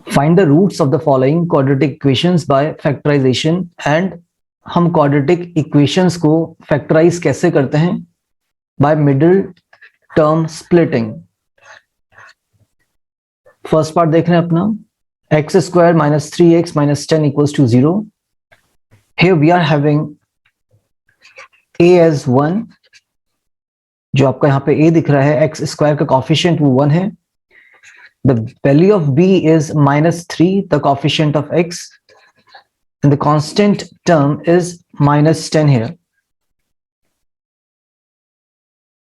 Find the roots of the following quadratic equations by factorisation. And हम quadratic equations को factorise कैसे करते हैं? By middle term splitting. First part देख रहे हैं अपना, x square minus 3x minus 10 equals to 0। Here we are having a as 1, जो आपका यहाँ पे a दिख रहा है, एक्स स्क्वायर का कॉफिशिएंट वो 1 है। The value of b is -3, the coefficient of x, and the constant term is -10 here.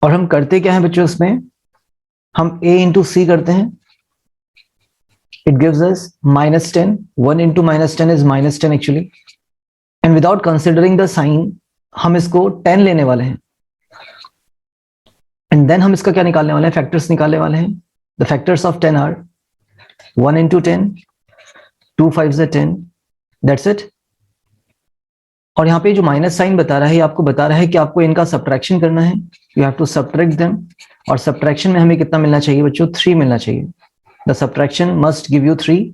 और हम करते क्या है बच्चों इसमें? हम a into c करते हैं, it gives us -10, 1 into -10 is -10 actually, and without considering the sign हम इसको 10 लेने वाले हैं, and then हम इसका क्या निकालने वाले हैं? फैक्टर्स निकालने वाले हैं। The factors of 10 are 1 into 10, 2 5s are 10, that's it। और यहाँ पे जो माइनस साइन बता रहा है, आपको बता रहा है कि आपको इनका सब्ट्रैक्शन करना है। You have to subtract them, और सब्ट्रैक्शन में हमें कितना मिलना चाहिए बच्चों? 3 मिलना चाहिए। The subtraction must give you 3।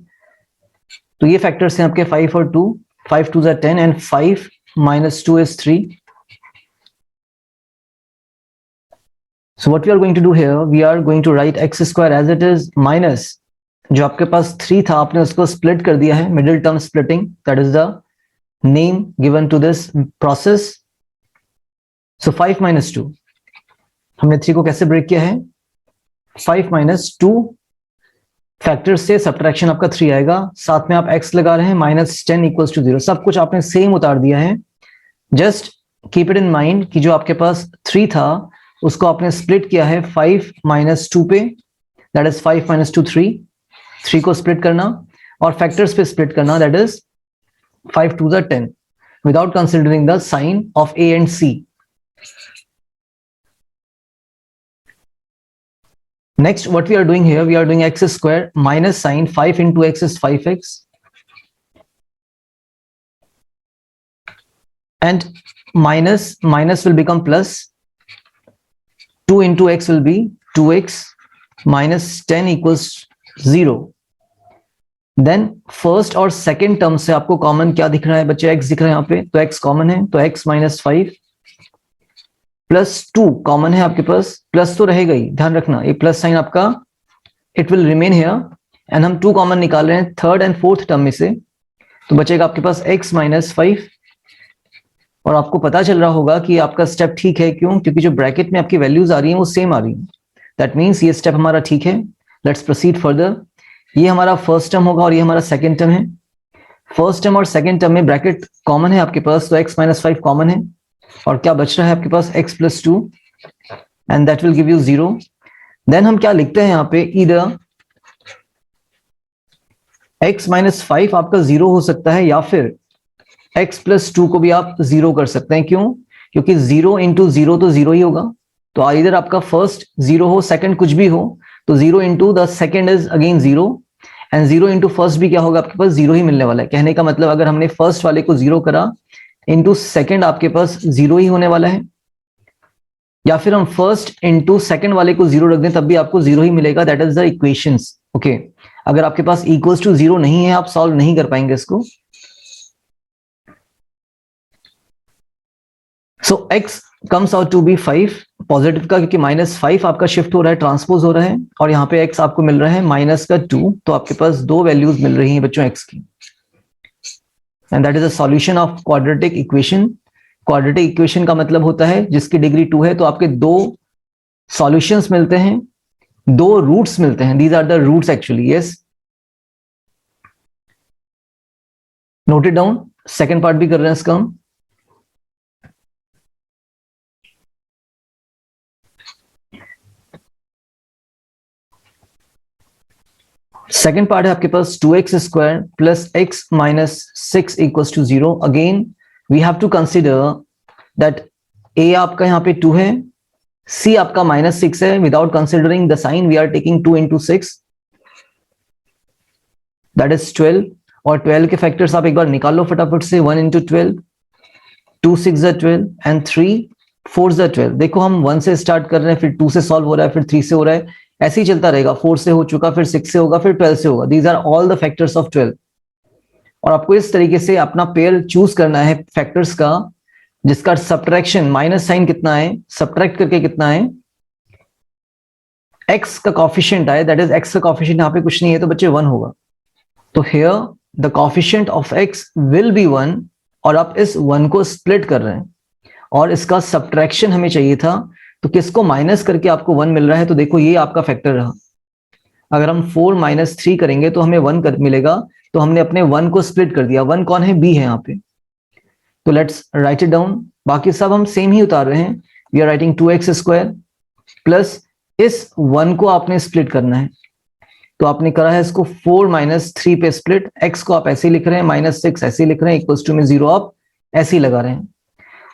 तो ये फैक्टर्स हैं आपके 5 और 2, 5 2s are 10 and 5 minus 2 is 3। So what we are going to do here, we are going to write x square as it is minus जो आपके पास 3 था, आपने उसको स्प्लिट कर दिया है, middle term splitting, that is the name given to this process. So 5 minus 2, हमने 3 को कैसे ब्रेक किया है? 5 minus 2 फैक्टर से सब्ट्रैक्शन आपका 3 आएगा, साथ में आप x लगा रहे हैं, -10 इक्वल्स टू 0। सब कुछ आपने सेम उतार दिया है। Just keep it in mind कि जो आपके पास 3 था उसको आपने स्प्लिट किया है 5 minus 2 पे, दैट इज 5 minus 2 3 को स्प्लिट करना और फैक्टर्स पे स्प्लिट करना, that is 5 2s are 10 without considering the sign of a and c। Next, what we are doing here, we are doing x square minus sign 5 into x is 5x, and minus will become plus, 2 into x will be 2x, minus 10 equals 0। Then first और second term से आपको common क्या दिख रहा है बच्चे? x दिख रहा है यहाँ पे, तो x कॉमन है, तो x minus 5 प्लस 2 कॉमन है आपके पास, प्लस तो रहेगा ही, ध्यान रखना ये प्लस साइन आपका it will remain here, and हम 2 कॉमन निकाल रहे हैं थर्ड एंड फोर्थ टर्म में से, तो बचेगा आपके पास x minus 5। और आपको पता चल रहा होगा कि आपका स्टेप ठीक है, क्यों? क्योंकि जो ब्रैकेट में आपकी वैल्यूज आ रही हैं वो सेम आ रही हैं, दैट मीन्स ये स्टेप हमारा ठीक है। Let's proceed further. ये हमारा फर्स्ट टर्म होगा और ये हमारा सेकंड टर्म है। फर्स्ट टर्म और सेकंड टर्म में ब्रैकेट कॉमन है आपके पास, तो x minus 5 कॉमन है, और क्या बच रहा है आपके पास? x plus 2, and that will give you 0। Then हम क्या लिखते हैं यहाँ पे? ईदर x minus 5 आपका 0 हो सकता है, या फिर x plus 2 को भी आप 0 कर सकते हैं। क्यों? क्योंकि 0 into 0 तो 0 ही होगा, तो इधर आपका फर्स्ट 0 हो, सेकंड कुछ भी हो, तो 0 into the second is again 0, and 0 into first भी क्या होगा आपके पास? 0 ही मिलने वाला है। कहने का मतलब अगर हमने फर्स्ट वाले को 0 करा, इंटू सेकंड आपके पास 0 ही होने वाला है, या फिर हम फर्स्ट इंटू सेकंड वाले को 0 रख दें तब भी आपको 0 ही मिलेगा। That is the equations. Okay, अगर आपके पास इक्वल्स टू 0 नहीं है, आप सॉल्व नहीं कर पाएंगे इसको। सो x comes out to be 5 positive का, क्योंकि -5 आपका शिफ्ट हो रहा है, ट्रांसपोज हो रहा है, और यहाँ पे x आपको मिल रहा है माइनस का 2, तो आपके पास 2 वैल्यूज मिल रही हैं बच्चों x की, and that is a solution of quadratic equation. Quadratic equation का मतलब होता है जिसकी डिग्री 2 है, तो आपके 2 सॉल्यूशंस मिलते हैं, 2 रूट्स मिलते हैं। These are the roots actually. Yes, note it down. Second part भी कर रहे हैं इसका हम। सेकेंड पार्ट है आपके पास 2x square plus x minus 6 equals to 0। Again we have to consider that a आपका यहाँ पे 2 है, c आपका -6 है। Without considering the sign we are taking 2 into 6, that is 12, और 12 के फैक्टर्स आप एक बार निकाल लो फटाफट से। 1 into 12, 2 6s are 12, and 3 4s are 12। देखो हम 1 से स्टार्ट कर रहे हैं, फिर 2 से सॉल्व हो रहा है, फिर 3 से हो रहा है, ऐसे ही चलता रहेगा, 4 से हो चुका, फिर 6 से होगा, फिर 12 से होगा। These are all the factors of 12। और आपको इस तरीके से अपना पेयर चूज करना है फैक्टर्स का, जिसका सब्ट्रैक्शन माइनस साइन कितना है, सब्ट्रैक्ट करके कितना है, x का कॉफिशिएंट आए, दैट इज x का कॉफिशिएंट यहाँ पे कुछ नहीं है तो बच्चे 1 होगा। तो here the coefficient of x will be 1, और आप इस 1 को स्प्लिट कर रहे हैं और इसका सब्ट्रैक्शन हमें चाहिए था, तो किसको माइनस करके आपको 1 मिल रहा है, तो देखो ये आपका फैक्टर रहा। अगर हम 4 - 3 करेंगे तो हमें 1 मिलेगा, तो हमने अपने 1 को स्प्लिट कर दिया। 1 कौन है, b है यहाँ पे। तो लेट्स राइट इट डाउन। बाकी सब हम सेम ही उतार रहे हैं। We are writing 2x² plus इस 1 को आपने स्प्लिट करना है, तो आपने करा है इसको 4 - 3 पे स्प्लिट। x को आप ऐसे ही लिख रहे हैं, -6 ऐसे ही लिख रहे हैं, इक्वल्स टू में 0 आप ऐसे ही लगा रहे हैं।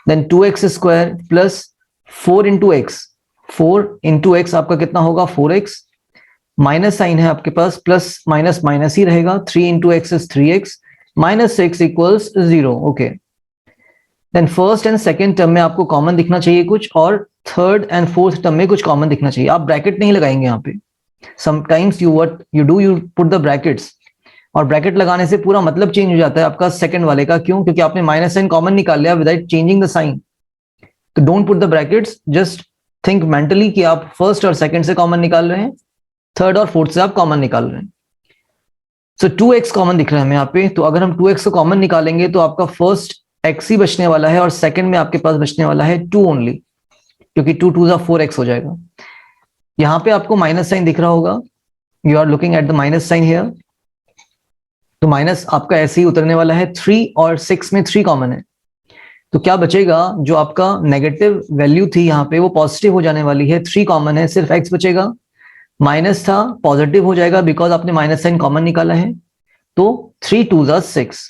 Then 2x² plus 4 × x, 4 × x आपका कितना होगा, 4x, माइनस साइन है आपके पास, प्लस माइनस माइनस ही रहेगा, 3 × x is 3x, -6 equals 0। Okay, then first and second term में आपको कॉमन दिखना चाहिए कुछ, और थर्ड एंड फोर्थ टर्म में कुछ कॉमन दिखना चाहिए। आप ब्रैकेट नहीं लगाएंगे यहाँ पे। Sometimes you put the brackets, और ब्रैकेट लगाने से पूरा मतलब चेंज हो जाता है आपका सेकंड वाले का। क्यों? क्योंकि आपने माइनस साइन कॉमन निकाल लिया विदाउट चेंजिंग द साइन। तो don't put the brackets, just think mentally कि आप फर्स्ट और सेकंड से कॉमन निकाल रहे हैं, थर्ड और फोर्थ से आप कॉमन निकाल रहे हैं। सो 2x कॉमन दिख रहा है हमें यहाँ पे। तो अगर हम 2x को कॉमन निकालेंगे तो आपका फर्स्ट x ही बचने वाला है, और सेकंड में आपके पास बचने वाला है 2 ओनली, क्योंकि 2 × 2 = 4x हो जाएगा। यहां पे आपको माइनस साइन दिख रहा होगा, you are looking at the minus sign here. तो माइनस आपका ऐसे ही उतरने वाला है। 3 और 6 में 3 कॉमन है, तो क्या बचेगा, जो आपका नेगेटिव वैल्यू थी यहाँ पे वो पॉजिटिव हो जाने वाली है। 3 कॉमन है, सिर्फ x बचेगा। माइनस था, पॉजिटिव हो जाएगा बिकॉज आपने माइनस साइन कॉमन निकाला है। तो 3 × 2 = 6।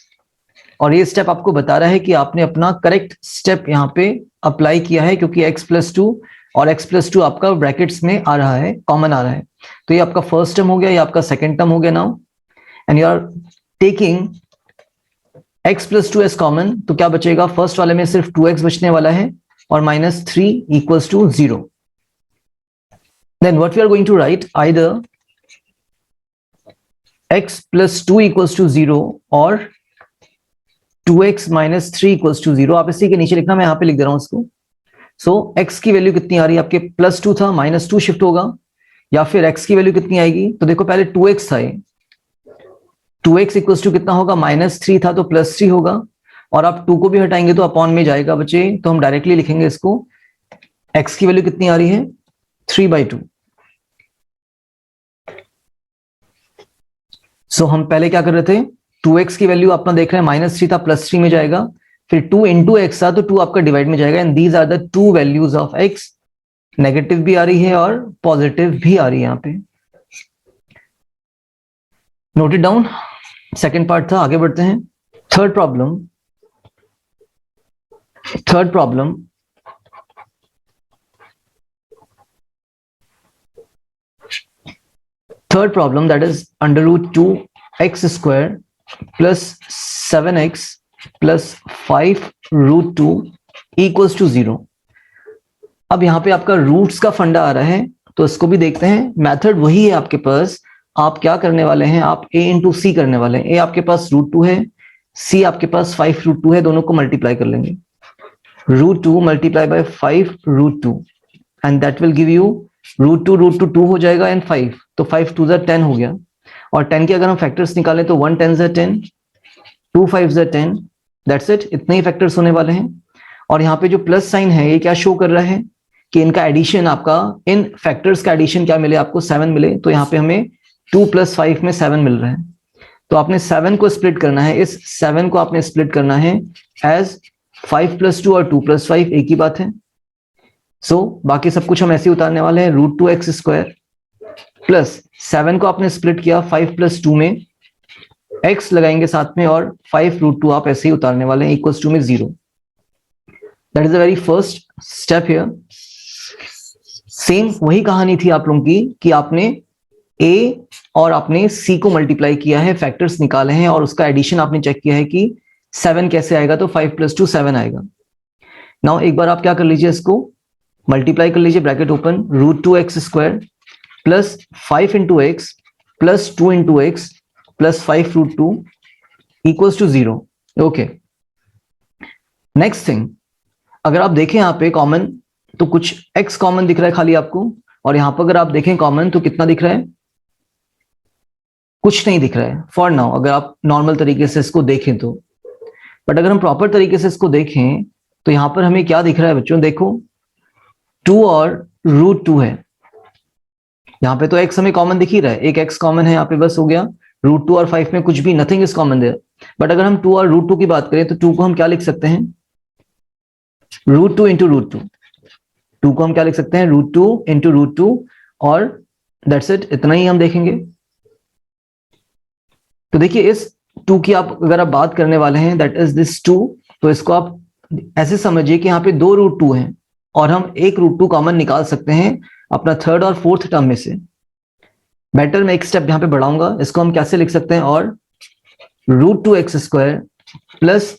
और ये स्टेप आपको बता रहा है कि आपने अपना करेक्ट स्टेप यहाँ पे अप्लाई किया है, क्योंकि x+2 और x+2 आपका ब्रैकेट्स में आ रहा है, कॉमन आ रहा है। तो ये आपका फर्स्ट टर्म हो गया, ये आपका सेकंड टर्म हो गया now, and you are taking x+2 as common. तो क्या बचेगा, फर्स्ट वाले में सिर्फ 2x बचने वाला है, और -3 = 0। Then what we are going to write, either x+2 = 0 और 2x - 3 = 0। आप इसी के नीचे लिखना, मैं यहाँ पे लिख दे रहा हूँ इसको। सो x की वैल्यू कितनी आ रही है आपके, +2 था, -2 शिफ्ट होगा, या फिर x की वैल्यू कितनी आएगी, तो देखो पहले 2x था, ये 2x = कितना होगा, -3 था तो +3 होगा, और आप 2 को भी हटाएंगे तो अपॉन में जाएगा बच्चे। तो हम डायरेक्टली लिखेंगे इसको, x की वैल्यू कितनी आ रही है, 3/2। सो हम पहले क्या कर रहे थे, 2x की वैल्यू अपना देख रहे हैं, -3 था, +3 में जाएगा, फिर 2 × x था तो 2 आपका डिवाइड में जाएगा, and these are the 2 values of x। Negative भी आ रही है और पॉजिटिव भी आ रही है यहाँ पे। Note it down. Second part था, आगे बढ़ते हैं। Third problem that is √2x² plus 7x plus 5√2 = 0। अब यहाँ पे आपका रूट्स का फंडा आ रहा है, तो इसको भी देखते हैं। मेथड वही है आपके पास। आप क्या करने वाले हैं, आप a × c करने वाले हैं। a आपके पास √2 है, c आपके पास 5√2 है, दोनों को मल्टीप्लाई कर लेंगे। √2 × 5√2 and that will give you √2 2 हो जाएगा, एंड 5, तो 5 × 2 = 10 हो गया। और 10 के अगर हम फैक्टर्स निकालें तो 1 × 10 = 10, 2 × 5 = 10, दैट्स इट। इतने ही फैक्टर्स होने वाले हैं। और यहाँ पे जो प्लस साइन है, ये क्या शो कर रहा है कि इनका एडिशन, आपका इन फैक्टर्स का एडिशन क्या मिले आपको, 7 मिले। तो यहाँ पे हमें 2 + 5 में 7 मिल रहा है। तो आपने 7 को स्प्लिट करना है, इस 7 को आपने स्प्लिट करना है एज 5 + 2 और 2 + 5, एक ही बात है। सो बाकी सब कुछ हम ऐसे ही उतारने वाले हैं। √2x² प्लस 7 को आपने स्प्लिट किया 5 + 2 में, x लगाएंगे साथ में, और 5√2 आप ऐसे ही उतारने वाले हैं, = में 0। That is the very first step here. Same वही कहानी थी आप लोगों की कि आपने a और आपने c को मल्टीप्लाई किया है, फैक्टर्स निकाले हैं, और उसका एडिशन आपने चेक किया है कि 7 कैसे आएगा, तो 5 + 2 7 आएगा। नाउ एक बार आप क्या कर लीजिए, इसको मल्टीप्लाई कर लीजिए, bracket open, √2x² plus 5 into x plus 2 into x plus 5 root 2 equals to 0। Okay, next thing, अगर आप देखें यहाँ पे कॉमन, तो कुछ x कॉमन दिख रहा है खाली आपको, और यहां पर अगर आप देखें कॉमन तो कितना दिख रहा है? कुछ नहीं दिख रहा है फॉर नाउ, अगर आप नॉर्मल तरीके से इसको देखें तो। बट अगर हम प्रॉपर तरीके से इसको देखें तो यहां पर हमें क्या दिख रहा है बच्चों? देखो 2 और रूट 2 है, यहाँ पे तो x हमें कॉमन दिख ही रहा है, एक x कॉमन है यहाँ पे, बस हो गया। रूट 2 और 5 में कुछ भी, nothing is common there. But अगर हम 2 और रूट 2 की बात करें तो 2 को हम क्या लिख सकते हैं? Root 2 into root 2। 2 को हम क्या लिख सकते हैं? रूट 2 इंटू रूट 2, और दैट्स इट, इतना ही हम देखेंगे। तो देखिए इस 2 की आप अगर आप बात करने वाले हैं, दैट इज दिस 2, तो इसको आप ऐसे समझिए कि यहाँ पे 2 रूट 2 हैं और हम एक रूट 2 कॉमन निकाल सकते हैं अपना थर्ड और फोर्थ टर्म में से। बेटर मैं एक स्टेप यहाँ पे बढ़ाऊंगा, इसको हम कैसे लिख सकते हैं? और root 2 x square plus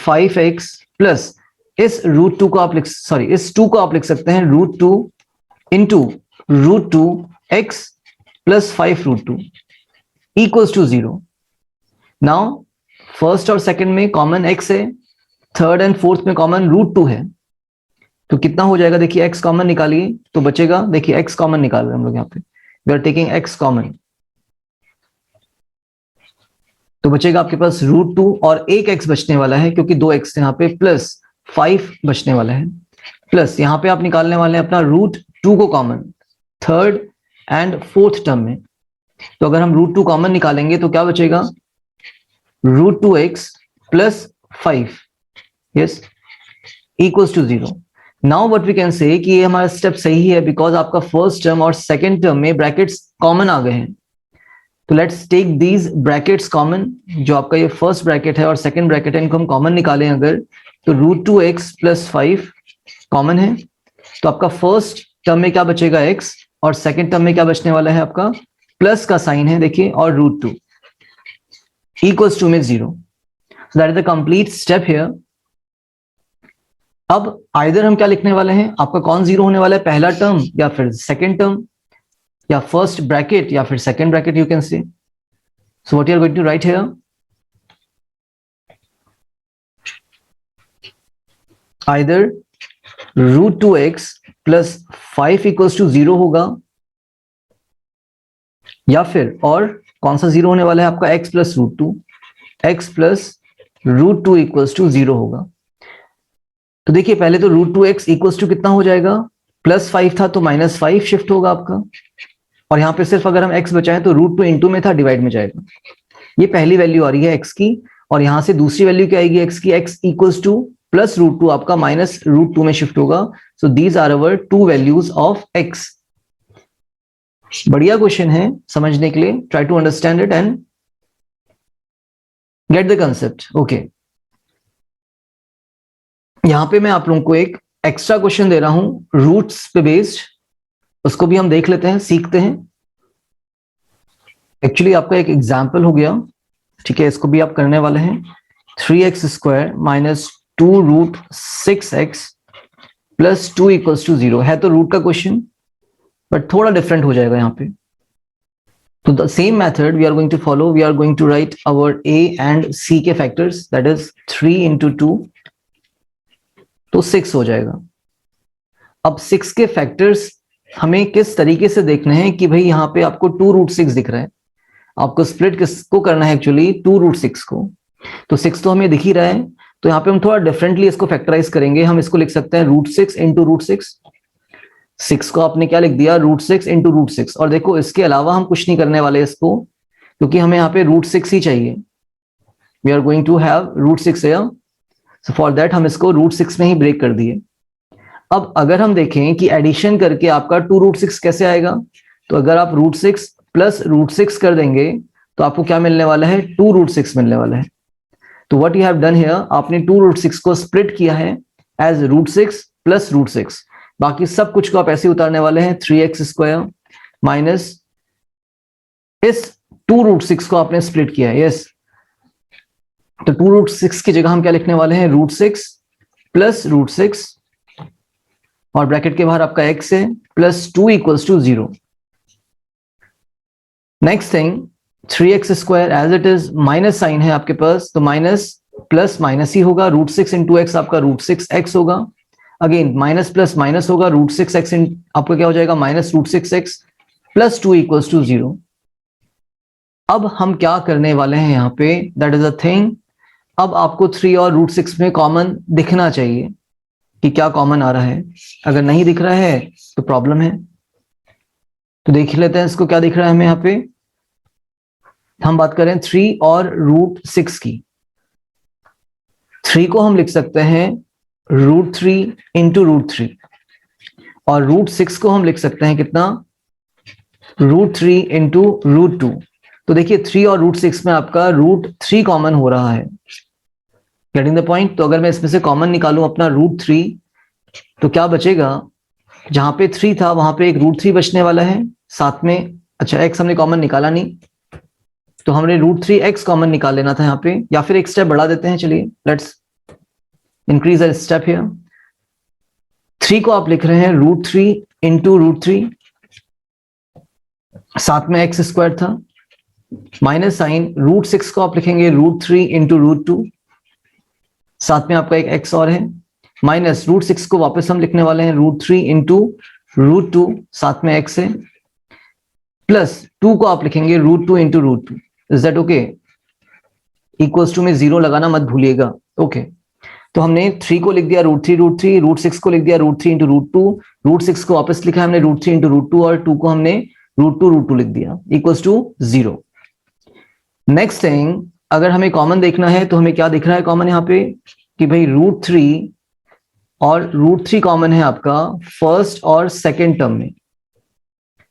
5x plus इस रूट 2 को आप इस 2 को आप लिख सकते हैं root 2 into root 2 x plus 5 root 2 equals to 0। Now first और सेकंड में कॉमन x है, थर्ड एंड फोर्थ में कॉमन रूट 2 है, तो कितना हो जाएगा? देखिए x कॉमन निकालिए तो बचेगा, देखिए x कॉमन निकाल रहे हैं हम लोग यहाँ पे, we are taking x common, तो बचेगा आपके पास रूट 2 और एक x बचने वाला है क्योंकि 2 x यहाँ पे, प्लस 5 बचने वाला है, प्लस यहाँ पे आप निकालने वाले हैं अपना रूट 2 को common third and fourth term में। तो अगर हम रूट 2 कॉमन निकालेंगे तो क्या बचेगा? Root 2x plus 5, yes, equals to 0। Now what we can say कि ये हमारा स्टेप सही है बिकॉज आपका फर्स्ट टर्म और सेकेंड टर्म में ब्रैकेट्स कॉमन आ गए हैं। तो let's take these brackets common, जो आपका ये फर्स्ट ब्रैकेट है और सेकंड ब्रैकेट है, इनको हम कॉमन निकालें अगर, तो रूट 2x प्लस 5 कॉमन है, तो आपका फर्स्ट टर्म में क्या बचेगा? x, और सेकंड टर्म में क्या बचने वाला है? आपका प्लस का साइन है देखिए, और रूट 2 इक्वल्स टू में 0। So that is the complete step here. अब आइदर हम क्या लिखने वाले हैं, आपका कौन 0 होने वाला है? पहला टर्म या फिर सेकंड टर्म, या फर्स्ट ब्रैकेट या फिर second bracket, you can say. So what you are going to write here, either root 2x plus 5 equals to 0 होगा, या फिर और कौन सा 0 होने वाला है आपका? x plus root 2, x plus root 2 equals to 0 होगा। तो देखिए पहले तो रूट 2x इक्वल्स टू कितना हो जाएगा? प्लस 5 था तो माइनस 5 शिफ्ट होगा आपका, और यहाँ पे सिर्फ अगर हम x बचाएं तो रूट 2 इंटू में था, डिवाइड में जाएगा। ये पहली वैल्यू आ रही है x की, और यहां से दूसरी वैल्यू क्या आएगी x की? x equals to plus root 2 आपका माइनस रूट 2 में शिफ्ट होगा। So these are our two values of x। बढ़िया क्वेश्चन है समझने के लिए, try to understand it and get the concept. Okay, यहां पे मैं आप लोगों को एक एक्स्ट्रा क्वेश्चन दे रहा हूं रूट्स पे बेस्ड, उसको भी हम देख लेते हैं, सीखते हैं। एक्चुअली आपका एक एग्जाम्पल हो गया, ठीक है, इसको भी आप करने वाले हैं। 3x square minus 2 root 6x plus 2 equals to 0 है, तो रूट का क्वेश्चन, बट थोड़ा डिफरेंट हो जाएगा यहाँ पे। तो the same method we are going to follow, we are going to write our a and c के फैक्टर्स, दैट इज 3 इंटू 2, तो 6 हो जाएगा। अब 6 के फैक्टर्स हमें किस तरीके से देखने हैं कि भाई यहाँ पे आपको 2 रूट 6 दिख रहा है, आपको स्प्लिट किसको करना है? एक्चुअली 2 रूट 6 को। तो 6 तो हमें दिख ही रहा है, तो यहाँ पे हम थोड़ा डिफरेंटली इसको फैक्टराइज करेंगे। हम इसको लिख सकते हैं रूट 6 इंटू रूट 6। 6 को आपने क्या लिख दिया? Root 6 into root 6। और देखो इसके अलावा हम कुछ नहीं करने वाले इसको, क्योंकि हमें यहाँ पे रूट 6 ही चाहिए। We are going to have root 6 here, so for that हम इसको रूट 6 में ही ब्रेक कर दिए। अब अगर हम देखें कि एडिशन करके आपका 2 रूट 6 कैसे आएगा, तो अगर आप रूट 6 प्लस रूट 6 कर देंगे तो आपको क्या मिलने वाला है? 2 रूट 6 मिलने वाला है। तो what you have done here, आपने 2 रूट 6 को स्प्लिट किया है एज रूट 6 प्लस रूट 6। बाकी सब कुछ को आप ऐसे उतारने वाले हैं, 3x स्क्वायर माइनस इस 2 रूट 6 को आपने स्प्लिट किया है, यस। तो 2 रूट 6 की जगह हम क्या लिखने वाले हैं? रूट 6 प्लस रूट 6, और ब्रैकेट के बाहर आपका x है, plus 2 equals to 0। Next thing 3x square as it is minus sign है आपके पास, तो माइनस प्लस माइनस ही होगा, रूट 6 इंटू एक्स आपका रूट 6x होगा। अगेन माइनस प्लस माइनस होगा, रूट 6x आपका क्या हो जाएगा minus root 6x plus 2 equals to 0। अब हम क्या करने वाले हैं यहाँ पे, दैट इज अ थिंग। अब आपको 3 और रूट 6 में कॉमन दिखना चाहिए कि क्या कॉमन आ रहा है। अगर नहीं दिख रहा है तो प्रॉब्लम है। तो देख लेते हैं इसको क्या दिख रहा है हमें यहाँ पे। हम बात करें 3 और रूट 6 की। 3 को हम लिख सकते हैं रूट 3 इंटू रूट 3, और रूट 6 को हम लिख सकते हैं कितना, रूट 3 इंटू रूट 2। तो देखिए 3 और रूट 6 में आपका रूट 3 कॉमन हो रहा है। Getting the point. तो अगर मैं इसमें से कॉमन निकालूं अपना रूट 3, तो क्या बचेगा, जहां पे 3 था वहां पे एक रूट 3 बचने वाला है साथ में। अच्छा एक्स हमने कॉमन निकाला नहीं, तो हमने रूट 3x कॉमन निकाल लेना था यहाँ पे, या फिर एक स्टेप बढ़ा देते हैं। चलिए let's increase a step here. 3 को आप लिख रहे हैं रूट 3 इंटू रूट 3, साथ में एक्स स्क्वायर था, माइनस साइन रूट 6 को आप लिखेंगे रूट 3 इंटू रूट 2, साथ में आपका एक एक्स और है, माइनस रूट 6 को वापस हम लिखने वाले हैं रूट 3 इंटू रूट 2, साथ में एक्स है, प्लस 2 को आप लिखेंगे root 2 into root 2। Is that okay? Equals to में जीरो लगाना मत भूलिएगा। ओके तो हमने 3 को लिख दिया रूट 3, रूट 6 को लिख दिया रूट 3 इंटू रूट 2, रूट 6 को वापस लिखा हमने रूट 3 इंटू रूट 2, और 2 को हमने रूट 2 लिख दिया, इक्वल्स टू 0। नेक्स्ट थिंग, अगर हमें कॉमन देखना है तो हमें क्या दिख रहा है कॉमन यहाँ पे, कि भाई रूट 3 और रूट 3 कॉमन है आपका फर्स्ट और सेकेंड टर्म में।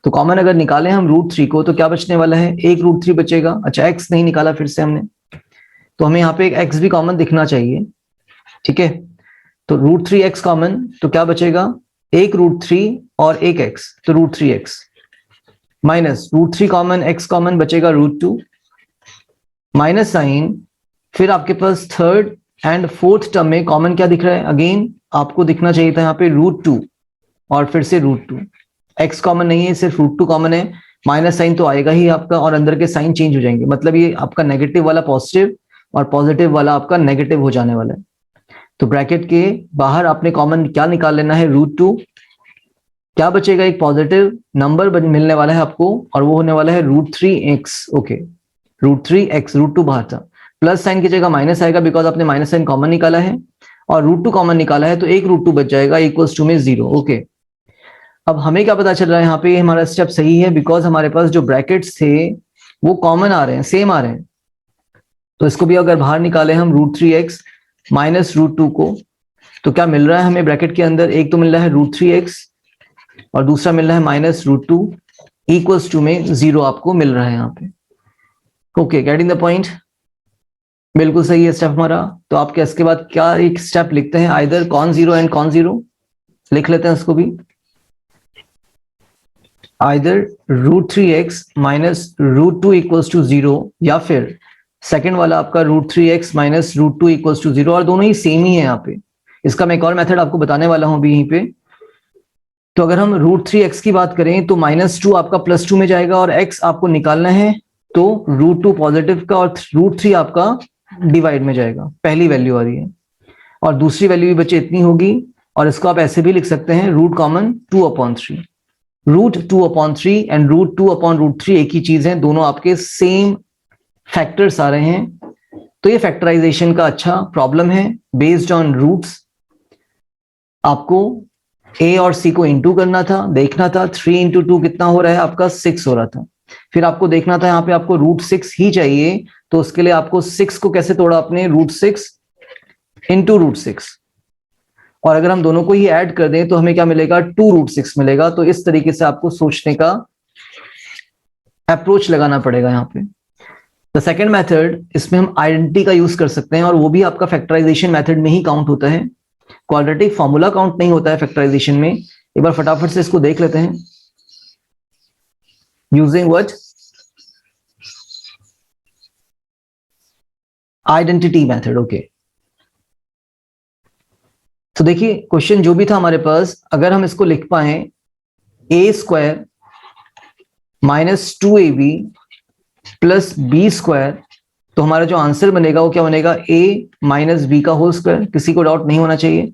तो कॉमन अगर निकालें हम रूट 3 को, तो क्या बचने वाला है, एक रूट 3 बचेगा। अच्छा एक्स नहीं निकाला फिर से हमने, तो हमें यहाँ पे एक एक्स भी कॉमन दिखना चाहिए। ठीक है, तो रूट 3x कॉमन, तो क्या बचेगा, एक रूट 3 और एक x, तो root 3x, minus root 3 common, x common बचेगा रूट 2, माइनस साइन, फिर आपके पास थर्ड एंड फोर्थ टर्म में कॉमन क्या दिख रहा है, अगेन आपको दिखना चाहिए था यहाँ पे रूट 2 और फिर से रूट 2। x कॉमन नहीं है, सिर्फ रूट 2 कॉमन है, माइनस साइन तो आएगा ही आपका, और अंदर के साइन चेंज हो जाएंगे, मतलब ये आपका नेगेटिव वाला पॉजिटिव और पॉजिटिव वाला आपका नेगेटिव हो जाने वाला है। तो ब्रैकेट के बाहर आपने कॉमन क्या निकाल लेना है, रूट 2, क्या बचेगा, एक पॉजिटिव नंबर मिलने वाला है आपको, और वो होने वाला है root 3x। Okay root 3x, root 2 बाहर था, प्लस साइन की जगह माइनस आएगा बिकॉज आपने माइनस साइन कॉमन निकाला है, और रूट 2 कॉमन निकाला है, तो एक रूट 2 बच जाएगा, इक्वल्स टू में 0। ओके अब हमें क्या पता चल रहा है यहाँ पे, हमारा स्टेप सही है बिकॉज हमारे पास जो ब्रैकेट्स थे वो कॉमन आ रहे हैं, सेम आ रहे हैं। तो इसको भी अगर बाहर निकाले हम रूट 3x माइनस रूट 2 को, तो क्या मिल रहा है हमें ब्रैकेट के अंदर, एक तो मिल रहा है रूट 3x और दूसरा मिल रहा है माइनस रूट 2, इक्वल्स टू में 0 आपको मिल रहा है यहाँ पे। ओके गेटिंग द पॉइंट, बिल्कुल सही है स्टेप हमारा। तो आपके इसके बाद क्या एक स्टेप लिखते हैं, आइदर कॉन 0 एंड कॉन 0 लिख लेते हैं उसको भी, either root 3x minus root 2 equals to 0, या फिर सेकेंड वाला आपका root 3x minus root 2 equals to 0, और दोनों ही सेम ही है यहाँ पे। इसका मैं एक और मेथड आपको बताने वाला हूं अभी यहीं पे। तो अगर हम रूट 3x की बात करें तो माइनस 2 आपका प्लस 2 में जाएगा, और x आपको निकालना है, तो रूट 2 पॉजिटिव का और रूट 3 आपका डिवाइड में जाएगा, पहली वैल्यू आ रही है, और दूसरी वैल्यू भी बच्चे इतनी होगी, और इसको आप ऐसे भी लिख सकते हैं root common 2/3, root 2/3 and root 2/√3 एक ही चीज है, दोनों आपके सेम फैक्टर्स आ रहे हैं। तो ये फैक्टराइजेशन का अच्छा प्रॉब्लम है, बेस्ड ऑन रूट्स। आपको a और c को इंटू करना था, देखना था 3 इंटू 2 कितना हो रहा है आपका, 6 हो रहा था। फिर आपको देखना था यहाँ पे आपको रूट 6 ही चाहिए, तो उसके लिए आपको 6 को कैसे तोड़ा आपने, रूट 6 इंटू रूट 6, और अगर हम दोनों को ही ऐड कर दें तो हमें क्या मिलेगा, 2√6 मिलेगा। तो इस तरीके से आपको सोचने का अप्रोच लगाना पड़ेगा यहाँ पे। द सेकेंड मेथड, इसमें हम आइडेंटिटी का यूज कर सकते हैं, और वो भी आपका फैक्टराइजेशन मेथड में ही काउंट होता है, क्वाड्रेटिक फॉर्मूला काउंट नहीं होता है फैक्टराइजेशन में। एक बार फटाफट से इसको देख लेते हैं, using what, identity method. Okay तो देखिए क्वेश्चन जो भी था हमारे पास, अगर हम इसको लिख पाए a² minus 2ab plus B square, तो हमारा जो आंसर बनेगा वो क्या बनेगा, a माइनस बी का होल स्क्वायर। किसी को डाउट नहीं होना चाहिए।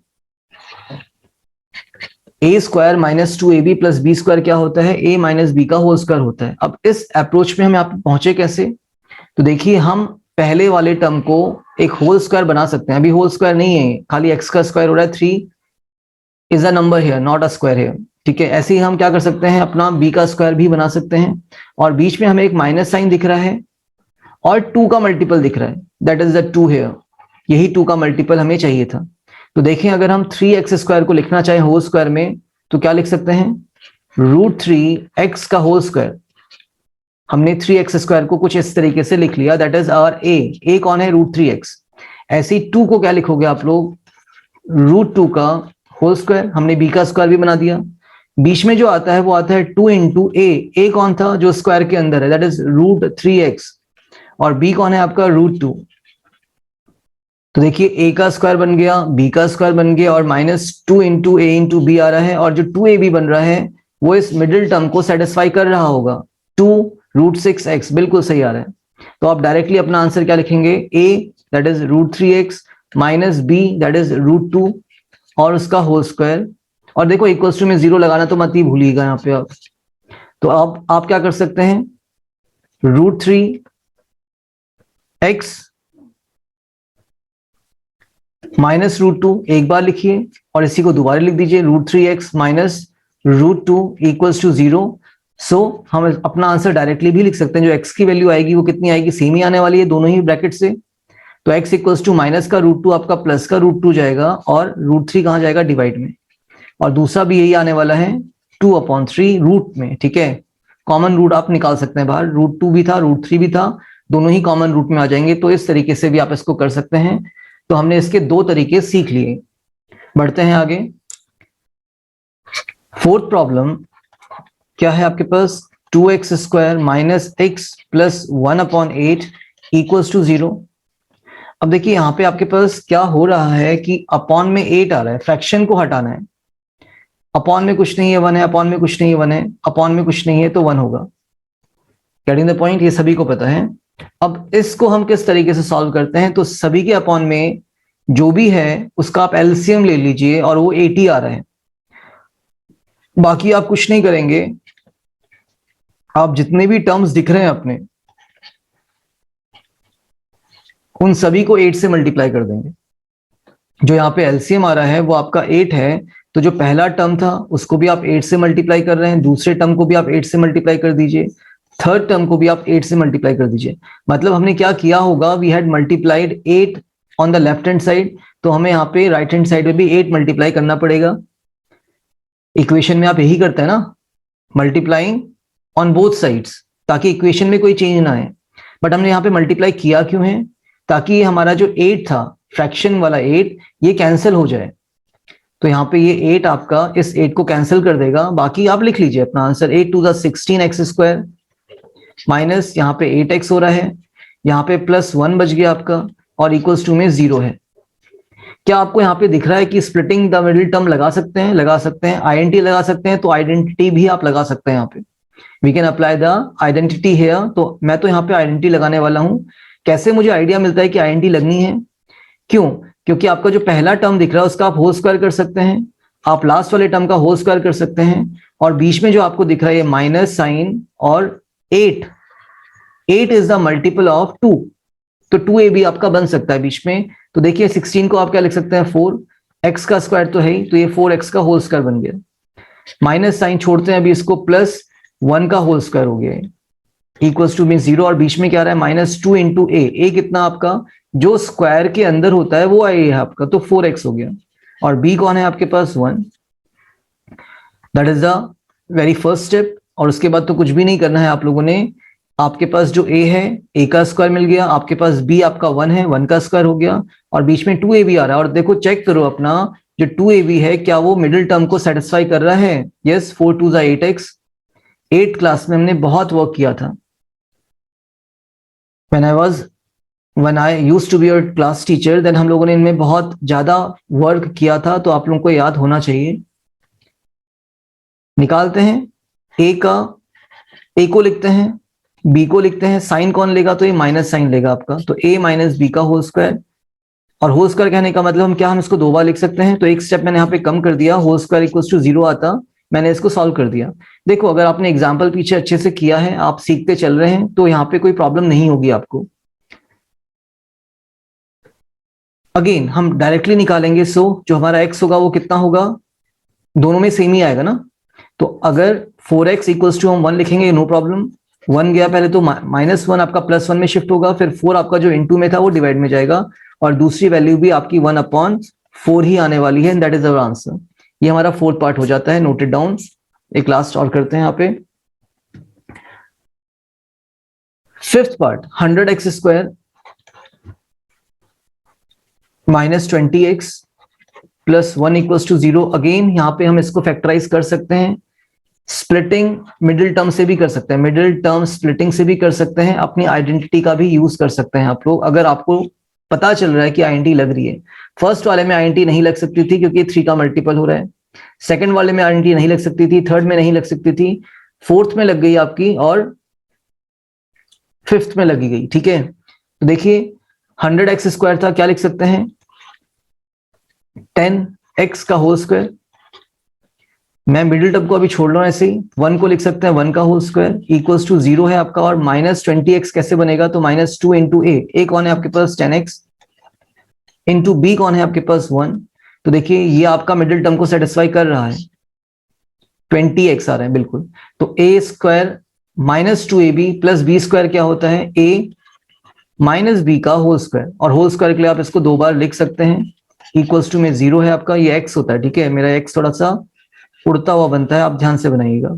a square minus 2ab plus B square क्या होता है, a माइनस बी का होल स्क्वायर होता है। अब इस अप्रोच में हम यहाँ पे पहुंचे कैसे, तो देखिए हम पहले वाले टर्म को एक होल स्क्वायर बना सकते हैं। अभी होल स्क्वायर नहीं है, खाली x का स्क्वायर हो रहा है। 3 is a number here, not a square here, ठीक है। ऐसे ही हम क्या कर सकते हैं, अपना b का स्क्वायर भी बना सकते हैं। और बीच में हमें एक माइनस साइन दिख रहा है और 2 का मल्टीपल दिख रहा है, दैट इज द 2 हियर। यही 2 का मल्टीपल हमें चाहिए था। तो देखें, अगर हम 3x स्क्वायर को लिखना चाहें होल स्क्वायर में, तो क्या लिख सकते हैं, √3x का होल स्क्वायर। हमने 3x स्क्वायर को कुछ इस तरीके से लिख लिया, दैट इज आवर a कौन है, √3x। ऐसे ही 2 को क्या लिखोगे आप लोग, √2 का होल स्क्वायर। हमने b का स्क्वायर भी बना दिया। बीच में जो आता है वो आता है 2 इंटू a कौन था, जो स्क्वायर के अंदर है, दैट इज √3x। और b कौन है आपका, √2। तो देखिए a का स्क्वायर बन गया, b का स्क्वायर बन गया, और -2 इंटू a इंटू बी आ रहा है। और जो 2ab बन रहा है वो इस मिडिल टर्म को सेटिस्फाई कर रहा होगा, 2√6x, बिल्कुल सही आ रहा है। तो आप डायरेक्टली अपना आंसर क्या लिखेंगे, a that is √3x minus b that is √2 और उसका होल स्क्वायर। और देखो इक्वल्स टू में 0 लगाना तो मत ही भूलिएगा यहाँ पे आप। तो अब आप क्या कर सकते हैं, √3x माइनस √2 एक बार लिखिए और इसी को दोबारा लिख दीजिए, √3x माइनस √2 इक्वल्स टू 0। सो हम अपना आंसर डायरेक्टली भी लिख सकते हैं। जो x की वैल्यू आएगी वो कितनी आएगी, सेम ही आने वाली है दोनों ही ब्रैकेट से। तो x इक्वल्स टू माइनस का √2 आपका प्लस का √2 जाएगा, और √3 कहाँ जाएगा, डिवाइड में। और दूसरा भी यही आने वाला है, 2/3 रूट में, ठीक है। कॉमन रूट आप निकाल सकते हैं बाहर, √2 भी था, √3 भी था, दोनों ही कॉमन रूट में आ जाएंगे। तो इस तरीके से भी आप इसको कर सकते हैं। तो हमने इसके 2 तरीके सीख लिए। बढ़ते हैं आगे। फोर्थ प्रॉब्लम क्या है आपके पास, 2x square minus x plus 1/8 equals to 0। अब देखिए यहाँ पे आपके पास क्या हो रहा है कि अपॉन में 8 आ रहा है, फ्रैक्शन को हटाना है। अपॉन में कुछ नहीं है 1 है, अपॉन में कुछ नहीं है 1 है, अपॉन में कुछ नहीं है तो 1 होगा। गेटिंग द पॉइंट, ये सभी को पता है। अब इसको हम किस तरीके से सॉल्व करते हैं, तो सभी के अपॉन में जो भी है उसका आप एलसीएम ले लीजिए, और वो 80 आ रहा है। बाकी आप कुछ नहीं करेंगे, आप जितने भी टर्म्स दिख रहे हैं अपने, उन सभी को 8 से मल्टीप्लाई कर देंगे। जो यहाँ पे एलसीएम आ रहा है वो आपका 8 है, तो जो पहला टर्म था उसको भी आप 8 से मल्टीप्लाई कर रहे हैं, दूसरे टर्म को भी आप 8 से मल्टीप्लाई कर दीजिए, थर्ड टर्म को भी आप 8 से मल्टीप्लाई कर दीजिए। मतलब हमने क्या किया होगा, we had multiplied 8 on the left hand side, तो हमें यहाँ पे राइट हैंड साइड में भी 8 मल्टीप्लाई करना पड़ेगा। इक्वेशन में आप यही करते हैं ना, मल्टीप्लाइंग ऑन बोथ साइड्स, ताकि इक्वेशन में कोई चेंज ना आए। बट हमने यहाँ पे मल्टीप्लाई किया क्यों है, ताकि हमारा जो 8 था, फ्रैक्शन वाला 8, ये कैंसिल हो जाए। तो यहाँ पे ये 8 आपका इस 8 को कैंसिल कर देगा। बाकी आप लिख लीजिए अपना answer, 8 to the 16x square minus यहाँ पे 8x हो रहा है, यहाँ पे प्लस 1 बच गया आपका, और इक्वल्स टू में 0 है। क्या आपको यहाँ पे दिख रहा है कि स्प्लिटिंग द मिडिल टर्म लगा सकते हैं, लगा सकते हैं, आइडेंटिटी लगा सकते हैं, तो आइडेंटिटी भी आप लगा सकते हैं यहाँ पे। We can apply the identity here. तो मैं तो यहाँ पे आइडेंटिटी लगाने वाला हूँ। कैसे मुझे आइडिया मिलता है कि आइडेंटिटी लगनी है, क्यों, क्योंकि आपका जो पहला टर्म दिख रहा है उसका आप होल स्क्वायर कर सकते हैं, आप लास्ट वाले टर्म का होल स्क्वायर कर सकते हैं, और बीच में जो आपको दिख रहा है माइनस साइन और 8 इज द मल्टीपल ऑफ 2, तो 2ab आपका बन सकता है बीच में। तो देखिए 16 को आप क्या लिख सकते हैं, 4, x का स्क्वायर तो है ही, तो ये 4x का होल स्क्वायर बन गया। माइनस साइन छोड़ते हैं अभी इसको, प्लस 1 का होल स्क्वायर हो गया, इक्वल्स टू में 0, और बीच में क्या रहा है, -2 इंटू ए कितना आपका, जो स्क्वायर के अंदर होता है वो है आपका, तो 4x हो गया। और b कौन है आपके पास, 1। That is the very first step. और उसके बाद तो कुछ भी नहीं करना है आप लोगों ने। आपके पास जो a है, a का स्क्वायर मिल गया, आपके पास b आपका 1 है, 1 का स्क्वायर हो गया, और बीच में 2ab आ रहा है। और देखो चेक करो अपना, जो 2ab है क्या वो मिडिल टर्म को सेटिस्फाई कर रहा है, yes. 4 to the 8x, 8 class में हमने बहुत वर्क किया था। when I used to be your class teacher, then हम लोगों ने इनमें बहुत ज्यादा वर्क किया था, तो आप लोगों को याद होना चाहिए। निकालते हैं a का ए को लिखते हैं, बी को लिखते हैं, साइन कौन लेगा, तो ये माइनस साइन लेगा आपका, तो ए माइनस बी का होल स्क्वायर। और होल स्क्वायर कहने का मतलब हम इसको दो बार लिख सकते हैं, तो एक स्टेप मैंने यहाँ पे कम कर दिया, होल स्क्वायर इक्वल्स टू 0 आता, मैंने इसको सॉल्व कर दिया। देखो अगर आपने एग्जाम्पल पीछे अच्छे से किया है, आप सीखते चल रहे हैं, तो यहाँ पे कोई प्रॉब्लम नहीं होगी आपको। अगेन हम डायरेक्टली निकालेंगे, सो जो हमारा x होगा वो कितना होगा, दोनों में सेम ही आएगा ना। तो अगर 4x इक्वल्स टू हम 1 लिखेंगे, नो प्रॉब्लम, 1 गया पहले, तो -1 आपका +1 में शिफ्ट होगा, फिर 4 आपका जो इनटू में था वो डिवाइड में जाएगा, और दूसरी वैल्यू भी आपकी 1/4 ही आने वाली है, दैट इज अवर आंसर। ये हमारा फोर्थ पार्ट हो जाता है, नोटेड डाउन। एक लास्ट और करते हैं यहाँ पे, fifth part, 100x² -20x + 1 equals to 0। Again यहाँ पे हम इसको फैक्टराइज कर सकते हैं, स्प्लिटिंग मिडिल टर्म से भी कर सकते हैं, मिडिल टर्म स्प्लिटिंग से भी कर सकते हैं, अपनी आइडेंटिटी का भी यूज कर सकते हैं आप लोग, अगर आपको पता चल रहा है कि आईएनटी लग रही है। फर्स्ट वाले में आईएनटी नहीं लग सकती थी क्योंकि 3 का मल्टीपल हो रहा है, सेकंड वाले में आईएनटी नहीं लग सकती थी, थर्ड में नहीं लग सकती थी, फोर्थ में लग गई आपकी, और फिफ्थ में लगी गई, ठीक है। तो देखिए 100x² था, क्या लिख सकते हैं, 10x का होल स्क्वायर। मैं मिडिल टर्म को अभी छोड़ रहा हूं ऐसे ही, 1 को लिख सकते हैं 1 का होल स्क्वायर इक्वल्स टू 0 है आपका, और -20x कैसे बनेगा, तो -2 इंटू ए कौन है आपके पास 10x, इंटू बी कौन है आपके पास 1। तो देखिए ये आपका मिडिल टर्म को सेटिस्फाई कर रहा है, 20x आ रहा है बिल्कुल। तो a² -2ab + b² क्या होता है, a - b का होल स्क्वायर, और होल स्क्वायर के लिए आप इसको दो बार लिख सकते हैं, इक्वल्स टू में 0 है आपका, ये x होता है, ठीक है। मेरा x थोड़ा सा उड़ता हुआ बनता है, आप ध्यान से बनाइएगा।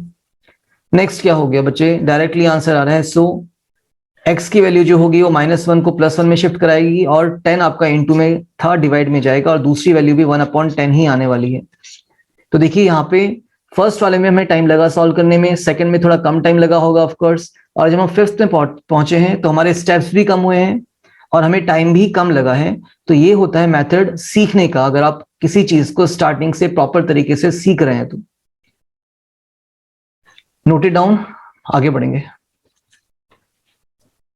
नेक्स्ट क्या हो गया बच्चे, डायरेक्टली आंसर आ रहा है, सो x की वैल्यू जो होगी वो -1 को +1 में शिफ्ट कराएगी, और 10 आपका इंटू में था, डिवाइड में जाएगा, और दूसरी वैल्यू भी 1/10 ही आने वाली है। तो देखिए यहाँ पे फर्स्ट वाले में हमें टाइम लगा सॉल्व करने में, सेकंड में थोड़ा कम टाइम लगा होगा ऑफ कोर्स, और जब हम फिफ्थ में पहुंचे हैं तो हमारे स्टेप्स भी कम हुए हैं और हमें टाइम भी कम लगा है। तो ये होता है मेथड सीखने का, अगर आप किसी चीज को स्टार्टिंग से प्रॉपर तरीके से सीख रहे हैं तो। नोट इट डाउन, आगे बढ़ेंगे।